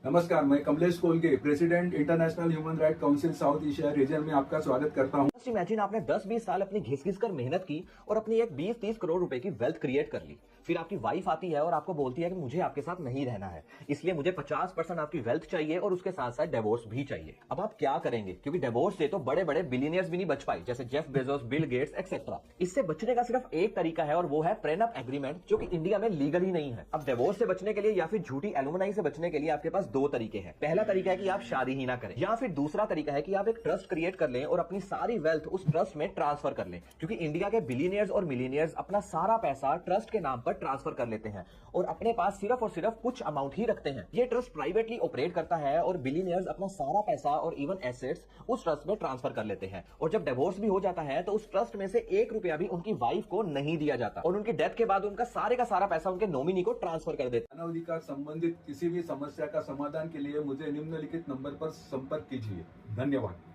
नमस्कार, मैं Kamlesh Kolge, president international human right council south Asia region में आपका स्वागत करता हूं। इमेजिन आपने 10-20 साल अपनी घिस घिस कर मेहनत की और अपनी एक 20-30 करोड़ रुपए की वेल्थ क्रिएट कर ली। फिर आपकी वाइफ आती है और आपको बोलती है कि मुझे आपके साथ नहीं रहना है, इसलिए मुझे 50% आपकी वेल्थ चाहिए और उसके साथ साथ डिवोर्स भी चाहिए। अब आप क्या करेंगे? क्योंकि डिवोर्स से तो बड़े बड़े बिलियनियर्स भी नहीं बच पाए, जैसे Jeff Bezos, Bill Gates etcetera. इससे बचने का सिर्फ एक तरीका है और वो है प्रेनअप एग्रीमेंट, जो कि इंडिया में लीगल ही नहीं है। अब डिवोर्स से बचने के लिए या फिर झूठी एलुमनाई से बचने के लिए आपके पास दो तरीके हैं। पहला तरीका है कि आप शादी ही ना करें, या फिर दूसरा तरीका है कि आप एक ट्रस्ट क्रिएट कर लें और अपनी सारी वेल्थ उस ट्रस्ट में ट्रांसफर कर लें। क्योंकि इंडिया के बिलियनियर्स और मिलियनियर्स अपना सारा पैसा ट्रस्ट के नाम पर ट्रांसफर कर लेते हैं और अपने पास सिर्फ और सिर्फ कुछ अमाउंट ही रखते हैं। ये ट्रस्ट प्राइवेटली ऑपरेट करता है और बिलियनियर्स अपना सारा पैसा और इवन एसेट्स उस ट्रस्ट में ट्रांसफर कर लेते हैं। और जब डिवोर्स भी हो जाता है तो उस ट्रस्ट में से 1 रुपया भी उनकी वाइफ को नहीं दिया जाता और उनकी डेथ के बाद उनका सारे का सारा पैसा उनके नॉमिनी को ट्रांसफर कर देते हैं। मानव अधिकार संबंधित किसी भी समस्या का समाधान के लिए मुझे निम्नलिखित नंबर पर संपर्क कीजिए। धन्यवाद।